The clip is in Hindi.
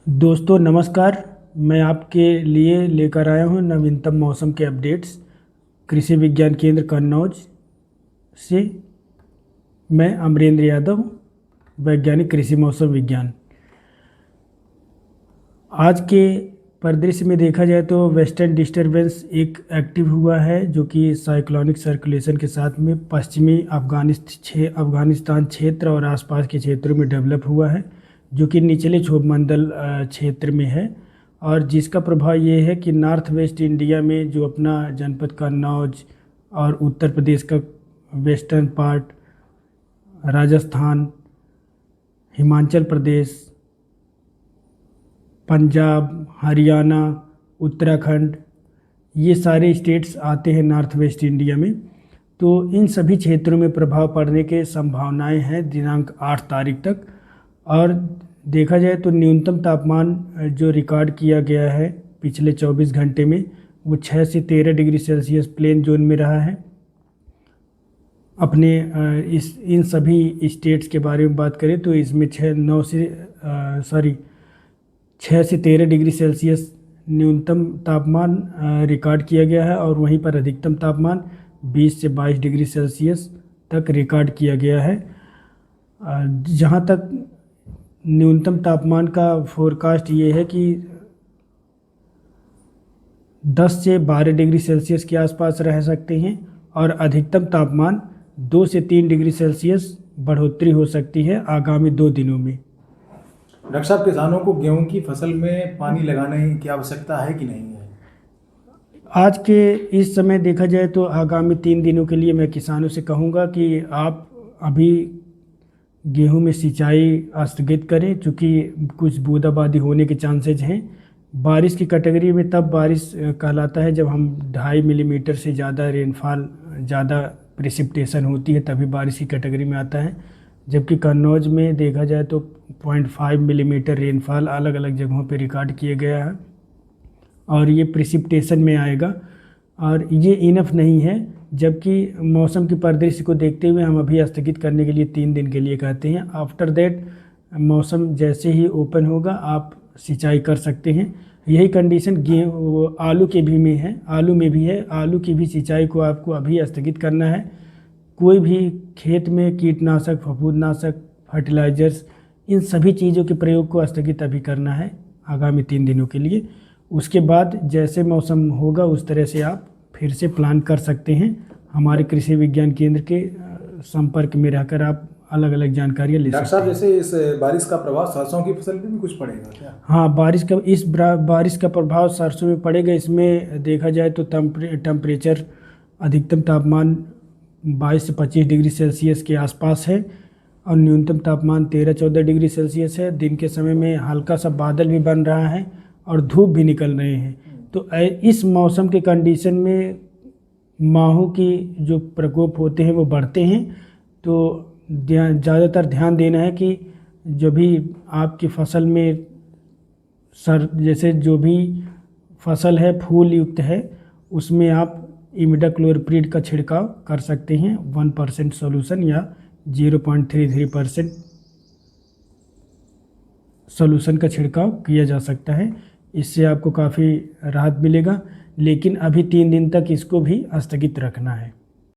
दोस्तों नमस्कार। मैं आपके लिए लेकर आया हूँ नवीनतम मौसम के अपडेट्स कृषि विज्ञान केंद्र कन्नौज से। मैं अमरेंद्र यादव, वैज्ञानिक कृषि मौसम विज्ञान। आज के परिदृश्य में देखा जाए तो वेस्टर्न डिस्टरबेंस एक एक्टिव हुआ है, जो कि साइक्लोनिक सर्कुलेशन के साथ में पश्चिमी अफगानिस्तान क्षेत्र और आसपास के क्षेत्रों में डेवलप हुआ है, जो कि निचले क्षोभमंडल क्षेत्र में है। और जिसका प्रभाव ये है कि नॉर्थ वेस्ट इंडिया में जो अपना जनपद कन्नौज और उत्तर प्रदेश का वेस्टर्न पार्ट, राजस्थान, हिमाचल प्रदेश, पंजाब, हरियाणा, उत्तराखंड, ये सारे स्टेट्स आते हैं नॉर्थ वेस्ट इंडिया में। तो इन सभी क्षेत्रों में प्रभाव पड़ने के संभावनाएं हैं दिनांक 8 तारीख तक। और देखा जाए तो न्यूनतम तापमान जो रिकॉर्ड किया गया है पिछले 24 घंटे में, वो 6 से 13 डिग्री सेल्सियस प्लेन जोन में रहा है। अपने इन सभी स्टेट्स के बारे में बात करें तो इसमें 6 से 13 डिग्री सेल्सियस न्यूनतम तापमान रिकॉर्ड किया गया है, और वहीं पर अधिकतम तापमान 20 से 22 डिग्री सेल्सियस तक रिकॉर्ड किया गया है। जहाँ तक न्यूनतम तापमान का फोरकास्ट ये है कि 10 से 12 डिग्री सेल्सियस के आसपास रह सकते हैं, और अधिकतम तापमान 2 से 3 डिग्री सेल्सियस बढ़ोतरी हो सकती है आगामी 2 दिनों में। डॉक्टर साहब, किसानों को गेहूं की फसल में पानी लगाने की आवश्यकता है कि नहीं है? आज के इस समय देखा जाए तो आगामी 3 दिनों के लिए मैं किसानों से कहूँगा कि आप अभी गेहूं में सिंचाई स्थगित करें, चूँकि कुछ बूंदाबांदी होने के चांसेज हैं। बारिश की कैटेगरी में तब बारिश कहलाता है जब हम 2.5 मिलीमीटर से ज़्यादा रेनफॉल, ज़्यादा प्रेसिपिटेशन होती है, तभी बारिश की कैटेगरी में आता है। जबकि कन्नौज में देखा जाए तो 0.5 मिलीमीटर रेनफॉल अलग अलग जगहों पर रिकॉर्ड किया गया है, और ये प्रेसिपिटेशन में आएगा, और ये इनफ नहीं है। जबकि मौसम की परिदृश्य को देखते हुए हम अभी स्थगित करने के लिए 3 दिन के लिए कहते हैं। आफ्टर दैट मौसम जैसे ही ओपन होगा आप सिंचाई कर सकते हैं। यही कंडीशन आलू के भी में है, आलू में भी है। आलू की भी सिंचाई को आपको अभी स्थगित करना है। कोई भी खेत में कीटनाशक, फफूंदनाशक, फर्टिलाइजर्स, इन सभी चीज़ों के प्रयोग को स्थगित अभी करना है आगामी 3 दिनों के लिए। उसके बाद जैसे मौसम होगा उस तरह से आप फिर से प्लान कर सकते हैं। हमारे कृषि विज्ञान केंद्र के संपर्क में रहकर आप अलग अलग जानकारियाँ ले सकते हैं। डॉक्टर साहब, जैसे इस बारिश का प्रभाव सरसों की फसल पे भी कुछ पड़ेगा क्या? हाँ, बारिश का प्रभाव सरसों में पड़ेगा। इसमें देखा जाए तो टेम्परेचर, अधिकतम तापमान 22 से 25 डिग्री सेल्सियस के आसपास है, और न्यूनतम तापमान 13-14 डिग्री सेल्सियस है। दिन के समय में हल्का सा बादल भी बन रहा है और धूप भी निकल रहे हैं। तो इस मौसम के कंडीशन में माहों की जो प्रकोप होते हैं वो बढ़ते हैं। तो ज़्यादातर ध्यान देना है कि जो भी आपकी फसल में जैसे जो भी फसल है फूल युक्त है, उसमें आप इमिडाक्लोप्रिड का छिड़काव कर सकते हैं। 1% सोल्यूशन या 0.33% सोल्यूशन का छिड़काव किया जा सकता है। इससे आपको काफ़ी राहत मिलेगा, लेकिन अभी 3 दिन तक इसको भी स्थगित रखना है।